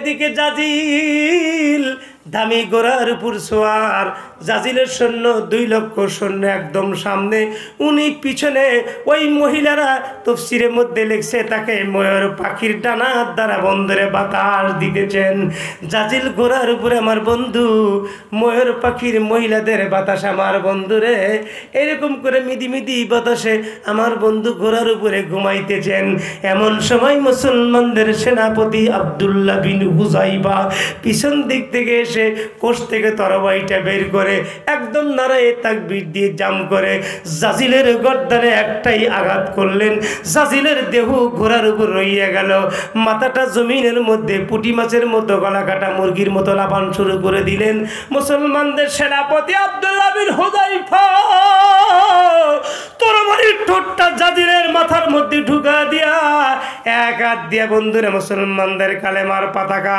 এদিকে জাজিল দামি ঘোড়ার উপর সোয়ার, জাজিলের সৈন্য 2 লক্ষ সৈন্য একদম সামনে, উনি পিছনে। ওই মহিলারা তাফসীরের মধ্যে লিখছে তাকে ময়ূর পাখির ডানার দ্বারা বন্ধুরে বাতাস দিতেছেন। জাজিল ঘোড়ার উপরে আমার বন্ধু, ময়ূর পাখির মহিলাদের বাতাস আমার বন্ধুরে এরকম করে মিদি মিদি বাতাসে আমার বন্ধু ঘোড়ার উপরে ঘুমাইতেছেন। এমন সময় মুসলমানদের সেনাপতি আব্দুল্লাহ বিন হুযাইফা পিছন দিক থেকে এসে কোষ থেকে তরবারিটা বের করে একদম নারায়ে তাকবীর দিয়ে জাম করে জাজিলের গর্দানে একটাই আঘাত করলেন। জাজিলের দেহ ঘোড়ার উপর রইয়া গেল, মাথাটা জমিনের মধ্যে পুঁটি মাছের মতো, গলা কাটা মুরগির মতো লাফান শুরু করে দিলেন। মুসলমানদের সেনাপতি আব্দুল্লাহ বিন হুযাইফা তরবারির ঠোঁটটা জাজিলের মাথার মধ্যে ঢুকা দিয়া এক হাত দিয়া বন্ধুরে মুসলমানদের কালেমার পতাকা,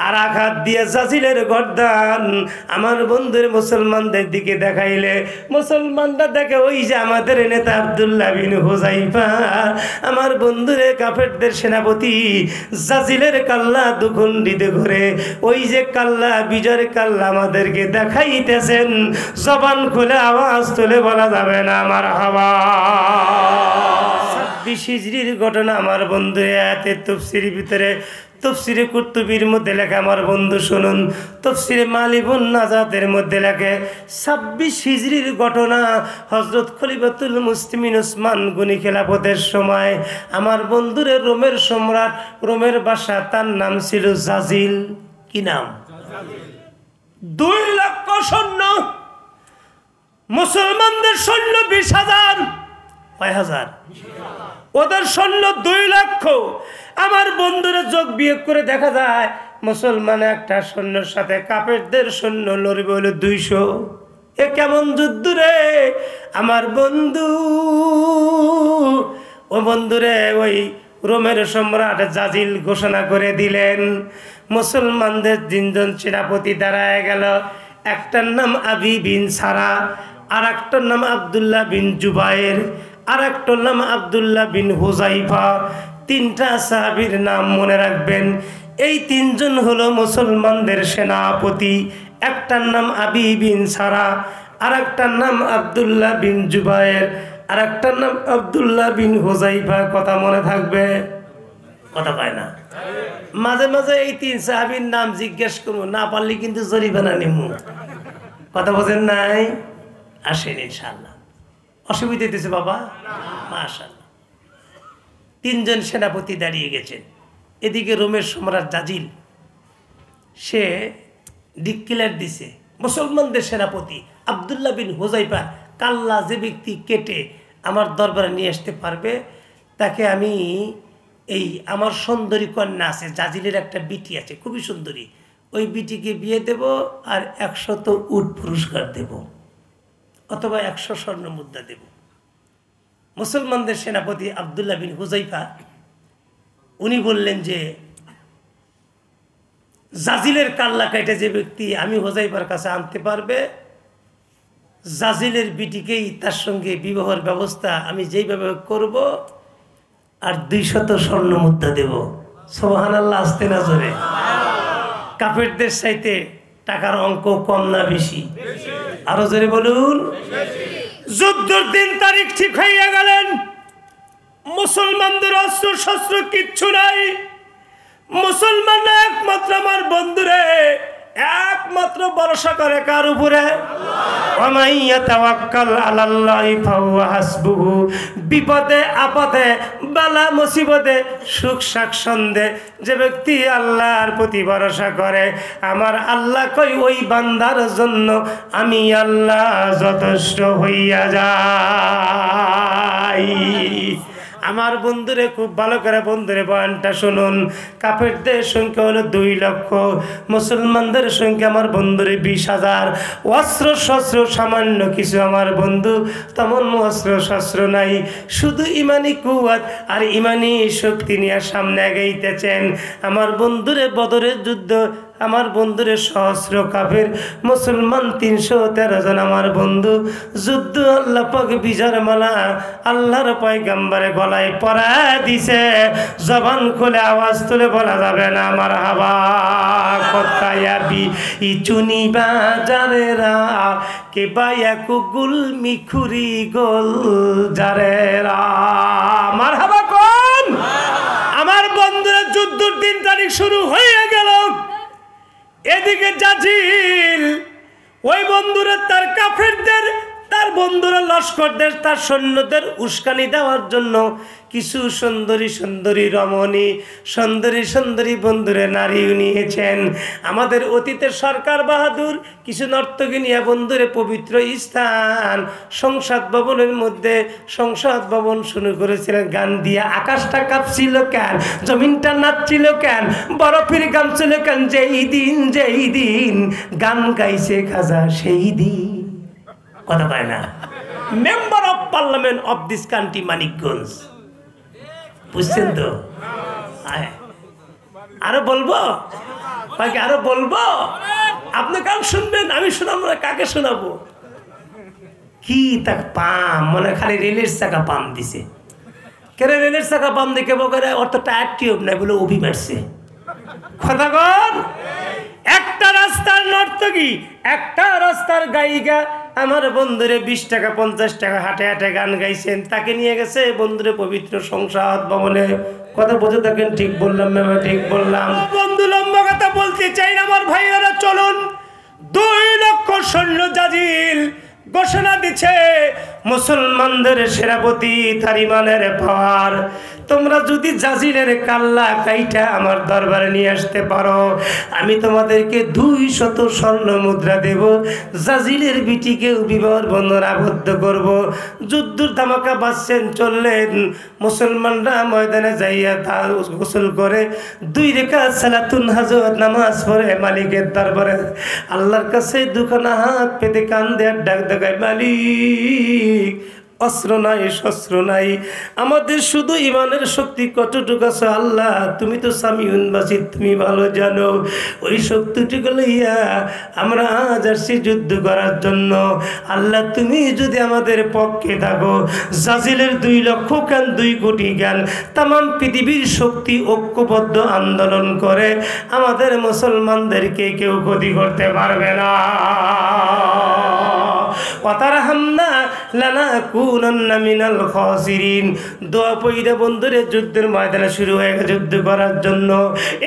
আর এক হাত দিয়া জাজিলের গর্দান আমার বন্ধুর মুসলমানদের দিকে দেখাইলে মুসলমানরা দেখে ওই যে আমাদের নেতা আব্দুল্লাহ বিন হুযাইফা, আমার বন্ধুরে কাফেরদের সেনাপতি জাজিলের কাল্লা দুখণ্ডিত করে ওই যে কাল্লা, বিজয়ের কাল্লা আমাদেরকে দেখাইতেছেন। জবান খুলে আওয়াজ তুলে বলা যাবে না মারহাবা। 26 হিজরির ঘটনা আমার বন্ধু আয়াতের তাফসীরের ভিতরে, তাফসীরে কুরতুবীর মধ্যে লেখা আমার বন্ধু শুনুন। তাফসীরে মালিবুন নাজাতের মধ্যে লেখে 26 হিজরির ঘটনা। হযরত খলিফাতুল মুসলিমিন ওসমান গনি খেলাফতের সময় আমার বন্ধুরে রোমের সম্রাট, রোমের বাদশা, তার নাম ছিল জাজিল। কি নাম? 2 লক্ষ সৈন্য, মুসলমানদের সৈন্য 20,000। কয় হাজার? ওদের সৈন্য 2 লক্ষ। আমার বন্ধুরা যোগ বিয়োগ করে দেখা যায় মুসলমান একটা সৈন্যের সাথে কাফেরদের সৈন্য লড়বে হলো 200। এ কেমন যুদ্ধ রে আমার বন্ধু! ও বন্ধুরে, ওই রোমের সম্রাট জাজিল ঘোষণা করে দিলেন মুসলমানদের 3 জন সেনাপতি দাঁড়ায় গেল। একটার নাম আবি বিন সারা, আর একটার নাম আব্দুল্লাহ বিন জুবায়ের, আর একটার নাম আব্দুল্লাহ বিন হুযাইফা। 3টা সাহাবীর নাম মনে রাখবেন। এই 3 জন হলো মুসলমানদের সেনাপতি। একটার নাম আবি বিন সারা, আর একটার নাম আব্দুল্লাহ বিন জুবায়ের, আর একটার নাম আব্দুল্লাহ বিন হুযাইফা। কথা মনে থাকবে? কথা পায় না। মাঝে মাঝে এই 3 সাহাবীর নাম জিজ্ঞেস করবো, না পারলে কিন্তু জরিমানা নিব। কথা বোঝেন নাই? আসেন ইনশাআল্লাহ। অসুবিধা দিতেছে বাবা? মাশাআল্লাহ। 3 জন সেনাপতি দাঁড়িয়ে গেছেন। এদিকে রোমের সম্রাট জাজিল সে ডিক্লেয়ার দিছে মুসলমানদের সেনাপতি আব্দুল্লাহ বিন হুযাইফা কাল্লা যে ব্যক্তি কেটে আমার দরবারে নিয়ে আসতে পারবে তাকে আমি এই আমার সুন্দরী কন্যা আছে, জাজিলের একটা বিটি আছে খুবই সুন্দরী, ওই বিটিকে বিয়ে দেব আর 100 উট পুরস্কার দেব অথবা 100 স্বর্ণ মুদ্রা দেব। মুসলমানদের সেনাপতি আব্দুল্লাহ বিন হুযাইফা উনি বললেন যে জাজিলের কাল্লা কাইটা যে ব্যক্তি আমি হুযাইফার কাছে আনতে পারবে, জাজিলের বিটিকেই তার সঙ্গে বিবাহের ব্যবস্থা আমি যেইভাবে করব আর 200 স্বর্ণ মুদ্রা দেব। সুবহানাল্লাহ। আসতে না জোরে? কাফেরদের চাইতে টাকার অঙ্ক কম না বেশি? আরো জোরে বলুন। যুদ্ধের দিন তারিখ ঠিক হয়ে গেলেন, মুসলমানদের অস্ত্র শস্ত্র কিচ্ছু নাই। মুসলমান একমাত্র আমার বন্ধুরে একমাত্র ভরসা করে কার উপরে? বিপদে আপদে বালা মুসিবতে সুখ স্বাচ্ছন্দ্যে যে ব্যক্তি আল্লাহর প্রতি ভরসা করে আমার আল্লাহ কই ওই বান্দার জন্য আমি আল্লাহ যথেষ্ট হইয়া যাই। আমার বন্ধুরে খুব ভালো করে বন্ধুরে বয়ানটা শুনুন। কাফেরদের সংখ্যা হলো 2 লক্ষ, মুসলমানদের সংখ্যা আমার বন্ধুরে 20,000। অস্ত্র শস্ত্র সামান্য কিছু আমার বন্ধু তেমন অস্ত্র শস্ত্র নাই, শুধু ইমানি কুওয়াত আর ইমানি শক্তি নিয়ে সামনে এগিয়েছেন। আমার বন্ধুরে বদরের যুদ্ধ আমার বন্ধুরে সহস্র কাফের, মুসলমান 313 জন আমার বন্ধু যুদ্ধ আল্লাহ পাক বিজয়ের মালা আল্লাহর পয়গম্বরে গলায় পরায় দিছে। জবান খুলে আওয়াজ তুলে বলা যাবে না মারহাবা। ফকায়াবি ইচুনি বাজারেরা কে বায়াকু গুল মিখুরি গোল জারেরা। মারহাবা কোন? আমার বন্ধুরা যুদ্ধের 3 তারিখ শুরু হয়ে গেল। এদিকে জাজিল ওই বন্ধুরা তার কাফেরদের, তার বন্ধুরা লস্করদের, তার সৈন্যদের উস্কানি দেওয়ার জন্য কিছু সুন্দরী সুন্দরী রমণী, সুন্দরী সুন্দরী বন্ধুরে নারী নিয়েছেন। আমাদের অতীতের সরকার বাহাদুর কিছু নর্তকী নিয়ে বন্ধুরে পবিত্র স্থান সংসদ ভবনের মধ্যে সংসদ ভবন শুরু করেছিলেন গান দিয়ে। আকাশটা কাঁপছিল কেন, জমিনটা নাচছিল কেন, বরফের গান ছিল কেন? যেই দিন গান গাইছে খাজা সেই দিন। কথা পায় না? Member of parliament of this country Manikganj, বুঝছেন তো? আরো বলবো বাকি, আরো বলবো। আপনি কাল শুনবেন, আমি শোনাবো না। কাকে শোনাবো? কি তা পাম, মনে খালি রেলের চাকা পাম দিছে। কেরে রেলের চাকা পাম দেখে বলে অত টায়ার টিউব নাই বলে অভি মারছে। কথা কন? একটা রাস্তার নর্তকী, একটা রাস্তার গায়িকা আমার বন্ধুরে 20 টাকা 50 টাকা হাটে হাটে গান গাইছেন, তাকে নিয়ে গেছে বন্ধুরে পবিত্র সংসদ ভবনে। কথা বুঝে থাকেন? ঠিক বললাম না? ঠিক বললাম। বন্ধু লম্বা কথা বলতে চাই না আমার ভাইয়ারা, চলুন। 2 লক্ষ সৈন্য জাজিল ঘোষণা দিচ্ছে মুসলমানদের সেনাপতি তার ইমানের পাওয়ার। তোমরা যদি জাজিলের কাল্লা কাইটা আমার দরবারে নিয়ে আসতে পারো, আমি তোমাদেরকে 200 স্বর্ণ মুদ্রা দেব। জাজিলের বিটিকে বিবাহ বন্ধন আবদ্ধ করব। যুদ্ধের ধামাকা বাজছেন, চললেন। মুসলমানরা ময়দানে যাইয়া গোসল করে 2 রাকাত সালাতুন হাজত নামাজ পড়ে মালিকের দরবারে আল্লাহর কাছে দুখানা হাত পেতে কান্দে আর ডাক দেখায়, মালিক অস্ত্র নাই শস্ত্র নাই, আমাদের শুধু ইমানের শক্তি কতটুকু আছে আল্লাহ তুমি তো সামিউন বাসির, তুমি ভালো জানো। ওই শক্তিটুকু লইয়া আমরা আজ আসছি যুদ্ধ করার জন্য। আল্লাহ তুমি যদি আমাদের পক্ষে থাকো, জাজিলের 2 লক্ষ জ্ঞান 2 কোটি জ্ঞান তাম পৃথিবীর শক্তি ঐক্যবদ্ধ আন্দোলন করে আমাদের মুসলমানদেরকে কেউ ক্ষতি করতে পারবে না। ওয়াতারহামনা লানাকুনান্না মিনাল খাসিরিন। দোয়া পয়দা বন্ধুরে যুদ্ধের ময়দানে শুরু হয়ে গেছে যুদ্ধ করার জন্য।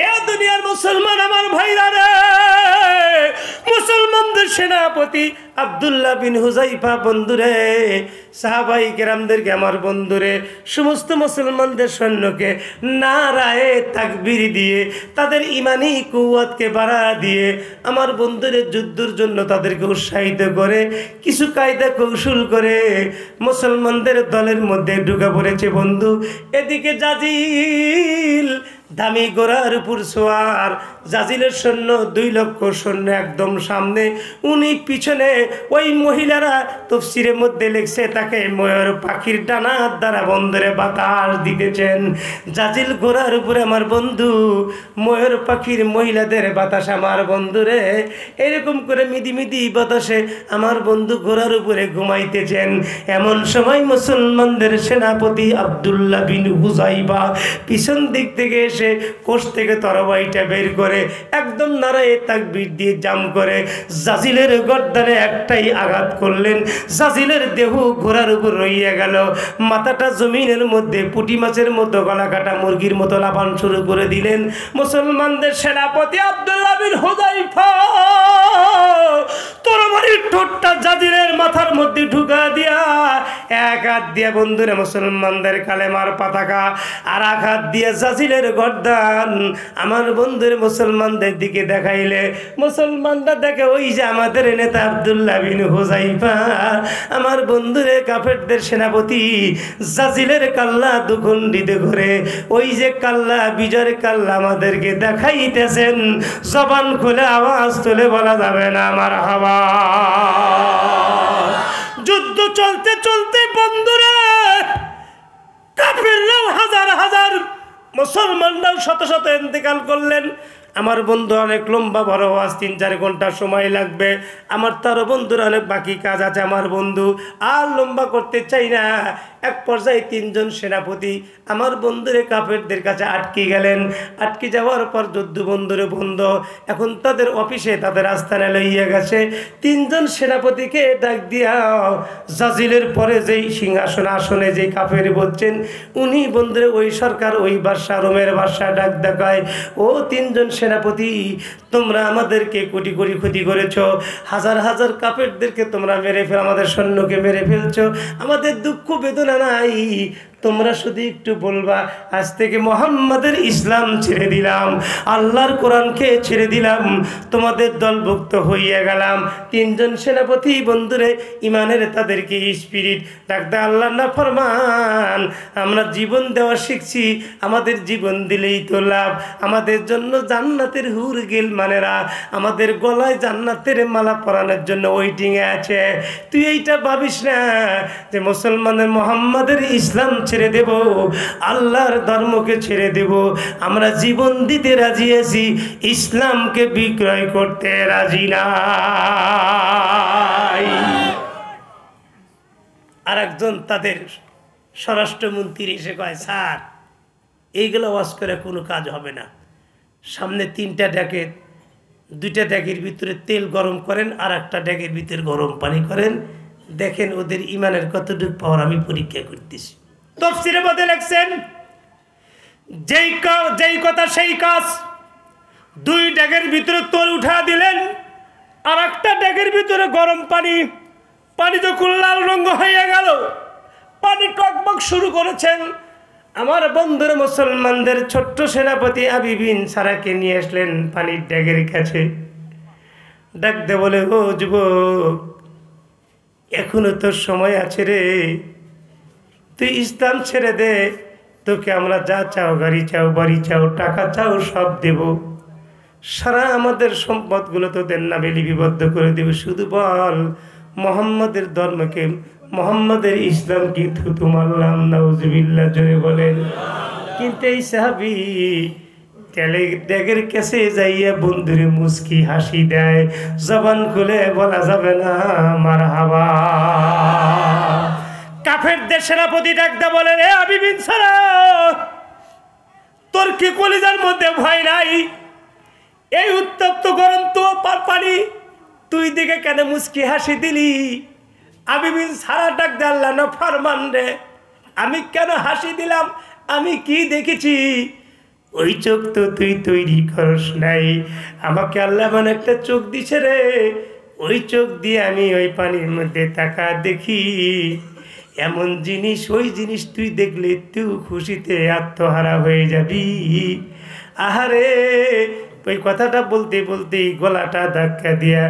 এ দুনিয়ার মুসলমান আমার ভাইরা রে, মুসলমানদের সেনাপতি আব্দুল্লাহ বিন হুযাইফা বন্ধুরে, সাহাবাই কেরামদেরকে আমার বন্ধুরে, সমস্ত মুসলমানদের সৈন্যকে নারায়ে তাকবীর দিয়ে তাদের ইমানি কুওয়াতকে বাড়া দিয়ে আমার বন্ধুরে যুদ্ধের জন্য তাদেরকে উৎসাহিত করে কিছু কায়দা কৌশল করে মুসলমানদের দলের মধ্যে ঢুকে পড়েছে বন্ধু। এদিকে জাজিল দামি গোড়ার উপর সোয়ার, জাজিলের সৈন্য 2 লক্ষ সৈন্য একদম সামনে, উনি পিছনে। ওই মহিলারা তফসিরের মধ্যে লিখছে তাকে ময়ূর পাখির ডানার দ্বারা বন্ধুরে বাতাস দিতেছেন। জাজিল গোড়ার উপরে আমার বন্ধু, ময়ূর পাখির মহিলাদের বাতাস আমার বন্ধুরে এরকম করে মিদি মিদি বাতাসে আমার বন্ধু ঘোড়ার উপরে ঘুমাইতেছেন। এমন সময় মুসলমানদের সেনাপতি আব্দুল্লাহ বিন হুযাইফা পিছন দিক থেকে এসে কোষ থেকে তরবারিটা বের করে একদম নারায়ে তাকবীর দিয়ে জাম করে জাজিলের গর্দানে একটাই আঘাত করলেন। জাজিলের দেহ ঘোড়ার উপর রইয়া গেল, মাথাটা জমিনের মধ্যে পুঁটি মাছের মতো, গলা কাটা মুরগির মতো লাফান শুরু করে দিলেন মুসলমানদের সেনাপতি আব্দুল্লাহ বিন হুযাইফা। তরবারির ঠোঁটটা জাজিলের মাথার মধ্যে ঢুকা দিয়া এক হাত দিয়ে বন্ধুরে মুসলমানদের কালেমার পতাকা, আর এক হাত দিয়ে জাজিলের গর্দান আমার বন্ধুর মুসলমানদের দিকে দেখাইলে মুসলমানরা দেখে ওই যে আমাদের নেতা আব্দুল্লাহ বিন হুযাইফা, আমার বন্ধুরে কাফেরদের সেনাপতি জাজিলের কাল্লা দুখণ্ডিত করে ওই যে কাল্লা, বিজয়ের কাল্লা আমাদেরকে দেখাইতেছেন। জবান খুলে আওয়াজ তুলে বলা যাবে না আমার হাওয়া। যুদ্ধ চলতে চলতে বন্ধুরা কাফেররাও হাজার হাজার, মুসলমানরাও শত শত ইন্তেকাল করলেন। আমার বন্ধু অনেক লম্বা বড় ওয়াজ 3-4 ঘন্টা সময় লাগবে, আমার তারও বন্ধুর অনেক বাকি কাজ আছে। আমার বন্ধু আর লম্বা করতে চাই না। এক পর্যায়ে 3 জন সেনাপতি আমার বন্ধুরে কাফেরদের কাছে আটকে গেলেন। আটকে যাওয়ার পর যুদ্ধ বন্ধুরে বন্ধ, এখন তাদের অফিসে তাদের আস্তানা লইয়া গেছে। 3 জন সেনাপতিকে ডাক দিয়া জাজিলের পরে যেই সিংহাসন আসনে যেই কাফের বলছেন উনি বন্ধুরে ওই সরকার ওই বাদশা রোমের বাদশা ডাক দেখায়, ও 3 জন সেনাপতি, তোমরা আমাদেরকে কোটি কোটি ক্ষতি করেছ, হাজার হাজার কাফেরদেরকে তোমরা মেরে ফেল, আমাদের সৈন্যকে মেরে ফেলছো, আমাদের দুঃখ বেদনা নাই, তোমরা শুধু একটু বলবা আজ থেকে মোহাম্মদের ইসলাম ছেড়ে দিলাম, আল্লাহর কোরআনকে ছেড়ে দিলাম, তোমাদের দলভুক্ত হইয়া গেলাম। 3 জন সেনাপতি বন্ধুরে ইমানের তাদেরকে স্পিরিট ডাকতে, আল্লাহ না ফরমান, আমরা জীবন দেওয়া শিখছি, আমাদের জীবন দিলেই তো লাভ, আমাদের জন্য জান্নাতের হুর গেল মানেরা আমাদের গলায় জান্নাতের মালা পরানোর জন্য ওয়েটিংয়ে আছে। তুই এইটা ভাবিস না যে মুসলমানের মোহাম্মদের ইসলাম ছেড়ে দেব, আল্লাহর ধর্মকে ছেড়ে দেব, আমরা জীবন দিতে রাজি আছি, ইসলামকে বিক্রয় করতে রাজি নাই। আর একজন তাদের স্বরাষ্ট্রমন্ত্রী এসে কয়, স্যার এইগুলো ওয়াজ করে কোনো কাজ হবে না, সামনে 3টা ডেকের 2টা ডেকের ভিতরে তেল গরম করেন আর একটা ডেকের ভিতরে গরম পানি করেন, দেখেন ওদের ইমানের কতটুকু পাওয়ার আমি পরীক্ষা করতেছি। তাফসীরে মধ্যে লেখছেন যেই কথা সেই কাজ। 2 ডেকের ভিতরে তেল উঠা দিলেন আর একটা ডেকের ভিতরে গরম পানি, পানি যখন লাল রঙ হয়ে গেল, পানি টকবক শুরু করেছেন। আমার বন্ধুর মুসলমানদের ছোট্ট সেনাপতি আবী বিন সারাকে নিয়ে আসলেন পানির ডেকের কাছে, ডাক দে বলে, ও যুবক, এখনো তোর সময় আছে রে, তুই ইসলাম ছেড়ে দে, তোকে আমরা যা চাও, গাড়ি চাও, বাড়ি চাও, টাকা চাও, সব দেব, সারা আমাদের সম্পদগুলো তোদের নামে লিপিবদ্ধ করে দেব, শুধু বল মোহাম্মদের ধর্মকে, মোহাম্মদের ইসলাম কি থুতু মারলাম, নাউজুবিল্লাহ জোরে বলেন। কিন্তু এই সাহাবী তেলে ডেকের কাছে যাইয়া বন্ধুরে মুস্কি হাসি দেয়, জবান খুলে বলা যাবে না মারহাবা। কাফেরদের সেনাপতি ডাকতে বলে, রে আবী বিন সারা, তোর কি কলিজার মধ্যে ভয় নাই? এই উত্তপ্ত গরম তো পানি, তুই দিকে কেন মুস্কি হাসি দিলি? আবী বিন সারা ডাক দে, আল্লাহ না ফরমান রে, আমি কেন হাসি দিলাম? আমি কি দেখেছি? ওই চোখ তো তুই তৈরি করস নাই, আমাকে আল্লাহ মানে একটা চোখ দিছে রে, ওই চোখ দিয়ে আমি ওই পানির মধ্যে তাকা দেখি, এমন জিনিস, ওই জিনিস তুই দেখলে তুই খুশিতে আত্মহারা হয়ে যাবি। আহারে, ওই কথাটা বলতে বলতেই গলাটা ধাক্কা দিয়া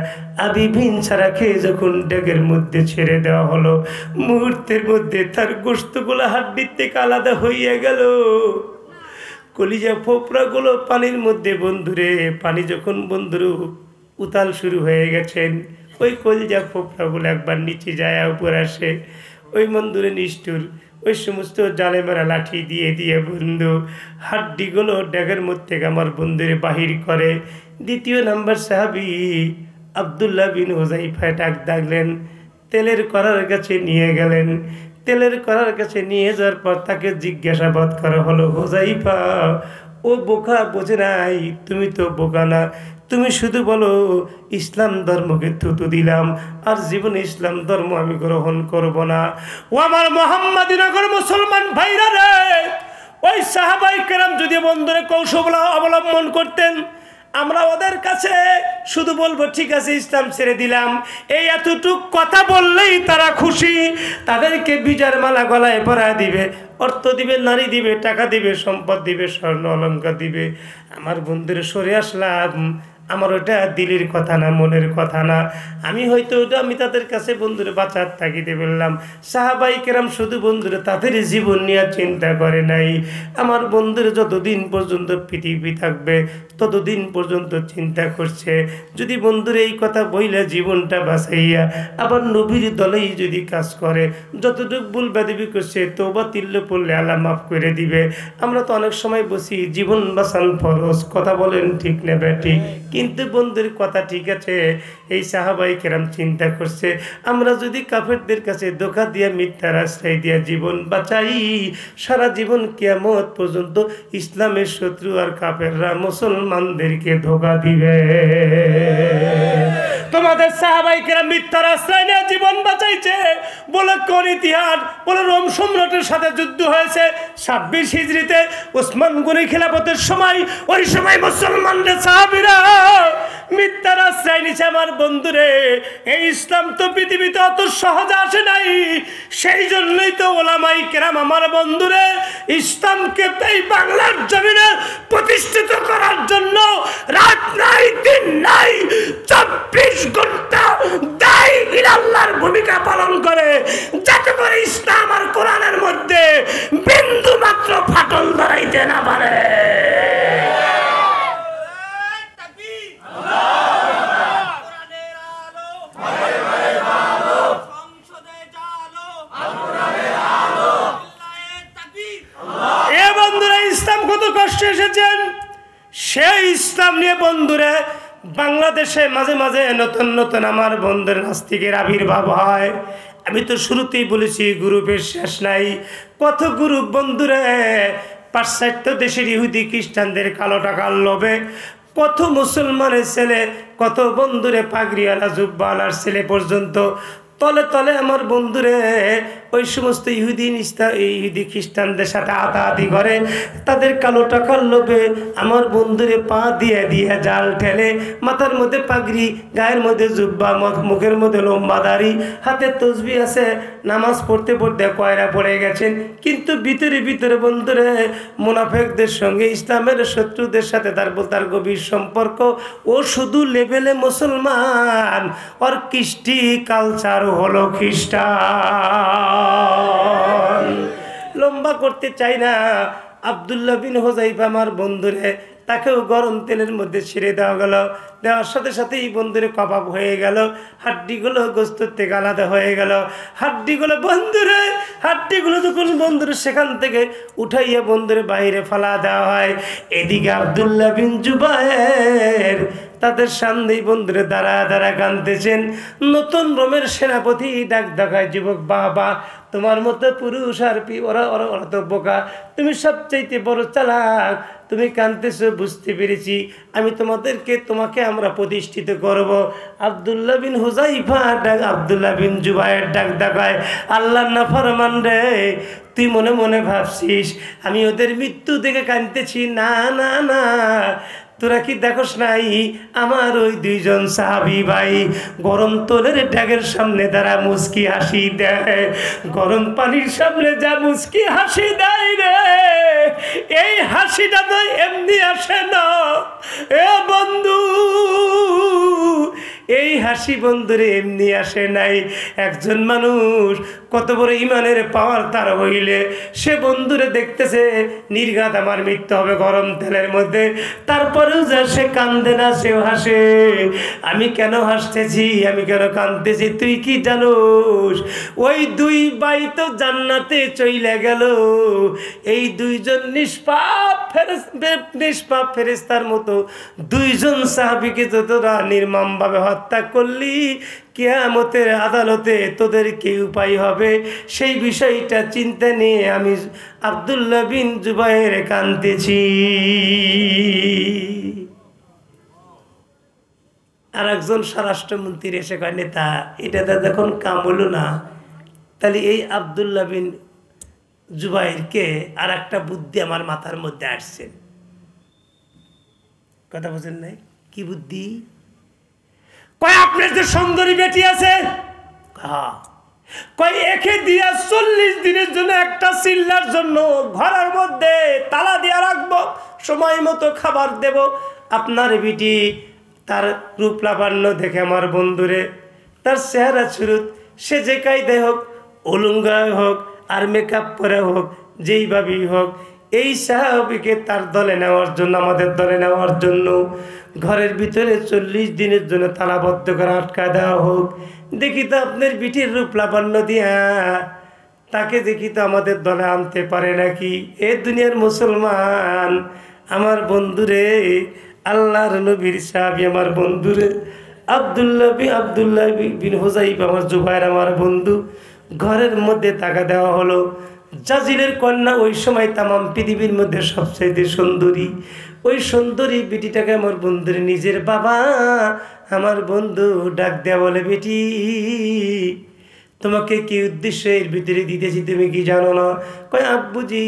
আবী বিন সারাকে যখন ডেকের মধ্যে ছেড়ে দেওয়া হলো, মুহূর্তের মধ্যে তার গোশতগুলো হাড্ডির থেকে আলাদা হইয়া গেল, কলিজা ফোপড়াগুলো পানির মধ্যে, বন্ধুরে পানি যখন বন্ধুরু উতাল শুরু হয়ে গেছেন, ওই কলিজা ফোপড়াগুলো একবার নিচে যায় উপর আসে, ওই বন্ধুরে নিষ্ঠুর ওই সমস্ত জালেমারা লাঠি দিয়ে দিয়ে বন্ধু হাড্ডিগুলো ডেকের মধ্যে আমার বন্ধুরে বাহির করে। 2 নম্বর সাহাবী আব্দুল্লাহ বিন হুযাইফা ডাক ডাকলেন, তেলের করার কাছে নিয়ে গেলেন। তেলের করার কাছে নিয়ে যাওয়ার পর তাকে জিজ্ঞাসাবাদ করা হলো, হুযাইফা, ও বোকা, বোঝে নাই? তুমি তো বোকা না, তুমি শুধু বলো ইসলাম ধর্মকে থুতু দিলাম, আর জীবনে ইসলাম ধর্ম আমি গ্রহণ করব না। ও আমার মুহাম্মাদিনগর মুসলমান ভাইরা রে, ওই সাহাবায়ে কেরাম যদি বন্ধুরে কৌশল অবলম্বন করতেন, আমরা ওদের কাছে শুধু বলবো ঠিক আছে ইসলাম ছেড়ে দিলাম, এই এতটুক কথা বললেই তারা খুশি, তাদেরকে বিজয়ের মালা গলায় পরা দিবে, অর্থ দিবে, নারী দিবে, টাকা দিবে, সম্পদ দিবে, স্বর্ণ অলঙ্কার দিবে। আমার বন্ধুরে সরে আসলাম, আমার ওটা দিলের কথা না, মনের কথা না, আমি হয়তো ওটা আমি তাদের কাছে বন্ধুরে বাঁচার তাগিদে বললাম। সাহাবায়ে কেরাম শুধু বন্ধুরে তাদের জীবন নিয়ে চিন্তা করে নাই। আমার বন্ধুরে যতদিন পর্যন্ত পৃথিবী থাকবে ততদিন পর্যন্ত চিন্তা করছে যদি বন্ধুর এই কথা বইলে জীবনটা বাঁচাইয়া আবার নবীর দলেই যদি কাজ করে, যতটুকু ভুল বেদবি করছে তওবা তিল্ল পড়লে আল্লাহ মাফ করে দিবে। আমরা তো অনেক সময় বসি জীবন বাঁচান ফরজ, কথা বলেন ঠিক না বেটি? কিন্তু বন্ধুর কথা ঠিক আছে, এই সাহাবাই কেরাম চিন্তা করছে আমরা যদি কাফেরদের কাছে ধোঁকা দিয়ে মিথ্যার আশ্রয় দিয়ে জীবন বাঁচাই, সারা জীবন কিয়ামত পর্যন্ত ইসলামের শত্রু আর কাফেররা মুসলমানদেরকে ধোঁকা দিবে। তোমাদের সাহাবাই কেরাম মিথ্যার আশ্রয় নিয়ে জীবন বাঁচাইছে বলে কোন ইতিহাস? বলে রোম সম্রাটের সাথে যুদ্ধ হয়েছে 26 হিজরিতে ওসমান গনি খিলাফতের সময়। ওই সময় মুসলমানদের সাহাবীরা মিথ্যার আশ্রয় নিছে। আমার বন্ধুরে, এই ইসলাম তো পৃথিবীতে অত সহজে আসে নাই, সেই জন্যই তো ওলামাই কেরাম আমার বন্ধুরে ইসলামকে এই বাংলার জমিনে প্রতিষ্ঠিত করার জন্য রাত নাই দিন নাই 24 ঘন্টা দায়ী ইলাল্লাহর ভূমিকা পালন করে, যাতে করে ইসলাম আর কোরআনের মধ্যে বিন্দু মাত্র ফাটল ধরাইতে না পারে। ইসলাম কত কষ্টে এসেছেন, সেই ইসলাম নিয়ে বন্ধুরা বাংলাদেশে মাঝে মাঝে নতুন নতুন আমার বন্ধুর নাস্তিকের আবির্ভাব হয়। আমি তো শুরুতেই বলেছি গ্রুপের শেষ নাই। কত গ্রুপ বন্ধুরা পাশ্চাত্য দেশের ইহুদি খ্রিস্টানদের কালো টাকার লোভে, কত মুসলমানের ছেলে, কত বন্ধুরে পাগড়িওয়ালা জুব্বাওয়ালার ছেলে পর্যন্ত তলে তলে আমার বন্ধুরে ওই সমস্ত ইহুদি খ্রিস্টানদের সাথে আতাহাতি করে, তাদের কালো টাকার লোভে আমার বন্ধুরে পা দিয়ে দিয়ে জাল ঠেলে, মাথার মধ্যে পাগড়ি, গায়ের মধ্যে জুব্বা, মুখের মধ্যে লম্বা দাড়ি, হাতে তসবি আছে, নামাজ পড়তে পড়তে কয়রা পড়ে গেছেন। কিন্তু ভিতরে ভিতরে বন্ধুরে মুনাফেকদের সঙ্গে ইসলামের শত্রুদের সাথে তার গভীর সম্পর্ক। ও শুধু লেভেলে মুসলমান, ওর কৃষ্টি কালচার হলো খ্রিস্টান। লম্বা করতে চাই না, আব্দুল্লাহ বিন হুযাইফা আমার বন্ধুরে, তাকেও গরম তেলের মধ্যে ছেড়ে দেওয়া গেল। দেওয়ার সাথে সাথে এই বন্ধুরে কবাব হয়ে গেল, হাড্ডিগুলো গোস্তের থেকে আলাদা হয়ে গেল। হাড্ডিগুলো যখন বন্ধুরে সেখান থেকে উঠাইয়া বন্ধুরে বাইরে ফেলা দেওয়া হয়, এদিকে আব্দুল্লাহ বিন জুবায়ের তাদের সামনেই বন্ধুরে দাঁড়া দাঁড়া কাঁদতেছেন। নতুন রোমের সেনাপতি ডাক দেখায়, যুবক বাবা, তোমার মতো পুরুষ আর ওরা তো বোকা, তুমি সবচাইতে বড় চালাক, তুমি কাঁদতেছো বুঝতে পেরেছি, আমি তোমাকে আমরা প্রতিষ্ঠিত করব। আব্দুল্লাহ বিন হুযাইফা আব্দুল্লাহ বিন জুবায়ের ডাক দেখায়, আল্লাহর নাফরমান রে, তুই মনে মনে ভাবছিস আমি ওদের মৃত্যু দেখে কাঁদতেছি? না না না, তোরা কি দেখোস নাই আমার ওই দুইজন সাহাবী ভাই গরম তোলের ড্যাগের সামনে তারা মুচকি হাসি দেয়, গরম পানির সামনে যা মুচকি হাসি দেয় রে, এই হাসিটা তো এমনি আসে না এ বন্ধু, এই হাসি বন্ধুরে এমনি আসে নাই। একজন মানুষ কত বড় ইমানের পাওয়ার তার হইলে সে বন্ধুরে দেখতেছে নির্ঘাত আমার মৃত্যু হবে গরম তেলের মধ্যে, তারপরেও যা সে কান্দে না, সেও হাসে। আমি কেন হাসতেছি, আমি কেন কান্দতেছি তুই কি জানোস? ওই দুই ভাই তো জান্নাতে চইলে গেল, এই দুইজন নিষ্পাপ ফেরেশতার মতো দুইজন সাহাবীকে তো তোরা নির্মমভাবে হত্যা করলি, কিয়ামতের আদালতে তোদের কি উপায় হবে? সেই বিষয়টা চিন্তা নিয়ে আমি আব্দুল্লাহ বিন জুবায়ের কাঁদতেছি। আর একজন স্বরাষ্ট্রমন্ত্রী এসে কয়, নেতা এটা যখন কাম হলো না, তাহলে এই আব্দুল্লাহ বিন জুবায়েরকে আর একটা বুদ্ধি আমার মাথার মধ্যে আসছে। কথা বলছেন নাই? কি বুদ্ধি? কয় আপনার যে সুন্দরী বেটি আছে, হ্যাঁ, কয় একে দিয়া 40 দিনের জন্য একটা চিল্লার জন্য ঘরের মধ্যে তালা দিয়া রাখবো, সময় মতো খাবার দেব। আপনার বেটি তার রূপ লাবণ্য দেখে আমার বন্ধুরে, তার চেহারা চুরুত, সে যে কায়দায় হোক, উলঙ্গায় হোক আর মেকআপ করে হোক, যেইভাবেই হোক, এই সাহাবীকে তার দলে নেওয়ার জন্য, আমাদের দলে নেওয়ার জন্য ঘরের ভিতরে 40 দিনের জন্য তালাবদ্ধ করে আটকা দেওয়া হোক। দেখি তো আপনার বিটির রূপ লাবণ্য দিয়া তাকে দেখি তো আমাদের দলে আনতে পারে নাকি। এ দুনিয়ার মুসলমান, আমার বন্ধুরে, আল্লাহর নবীর সাহাবী আমার বন্ধুরে, আব্দুল্লাহ বিন হুযাইফা আমার জুবায়ের আমার বন্ধু, ঘরের মধ্যে টাকা দেওয়া হলো। জাজিলের কন্যা ওই সময় তামাম পৃথিবীর মধ্যে সবচাইতে সুন্দরী। ওই সুন্দরী বেটিটাকে আমার বন্ধুর নিজের বাবা আমার বন্ধু ডাক দেয়া বলে, বেটি তোমাকে কি উদ্দেশ্যে এর ভিতরে দিতেছি তুমি কি জানো না? কয় আব্বুজি,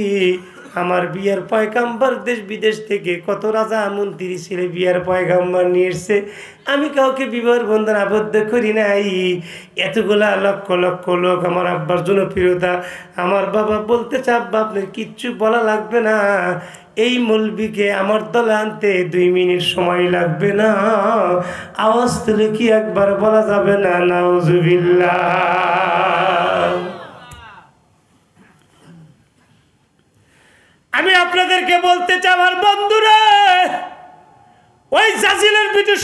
আমার বিয়ার পয়গাম্বর দেশ বিদেশ থেকে কত রাজা মন্ত্রী ছেলে বিয়ার পয়গাম্বর নিয়ে এসছে, আমি কাউকে বিবাহের বন্ধন আবদ্ধ করি নাই। এতগুলা লক্ষ লক্ষ লোক আমার আব্বার জনপ্রিয়তা। আমার বাবা বলতেছে, আব্বা আপনার কিচ্ছু বলা লাগবে না, এই মৌলবীকে আমার দলে আনতে 2 মিনিট সময় লাগবে না। আওয়াজ তুলে কি একবার বলা যাবে না নাউজুবিল্লাহ? আমি আপনাদেরকে বলতে চাই আমার বন্ধুরা, ওই জাজিলের বিটি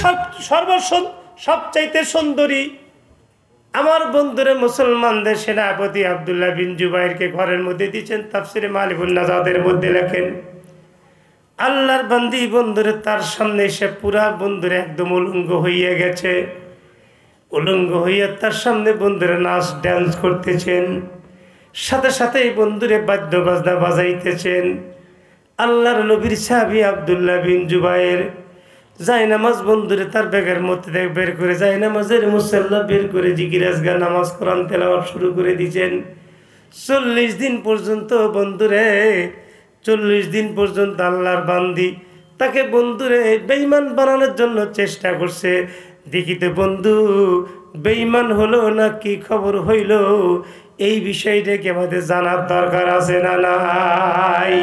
সবচাইতে সুন্দরী আমার বন্ধুরে মুসলমানদের সেনাপতি আব্দুল্লাহ বিন জুবাইরকে ঘরের মধ্যে দিয়েছেন। তাফসিরে মালিকুন নাজাদের মধ্যে লেখেন, আল্লাহর বান্দি বন্ধুরে তার সামনে এসে পুরা বন্ধুরে একদম উলঙ্গ হইয়া গেছে। উলঙ্গ হইয়া তার সামনে বন্ধুরে নাচ ড্যান্স করতেছেন, সাথে সাথে এই বন্ধুরে বাদ্য বাজনা বাজাইতেছেন। আল্লাহর নবীর সাহাবী আব্দুল্লাহ বিন জুবাইর জায়নামাজ বন্ধুরে তার ব্যাগের মধ্যে বের করে জায়নামাজের মুসাল্লা বের করে জিকির আজগার নামাজ কোরআন তেলাওয়াত শুরু করে দিয়েছেন। 40 দিন পর্যন্ত বন্ধুরে, 40 দিন পর্যন্ত আল্লাহর বান্দি তাকে বন্ধুরে বেঈমান বানানোর জন্য চেষ্টা করছে। দেখিতে বন্ধু বেঈমান হলো না কি খবর হইল, এই বিষয়টাকে আমাদের জানার দরকার আছে না নাই?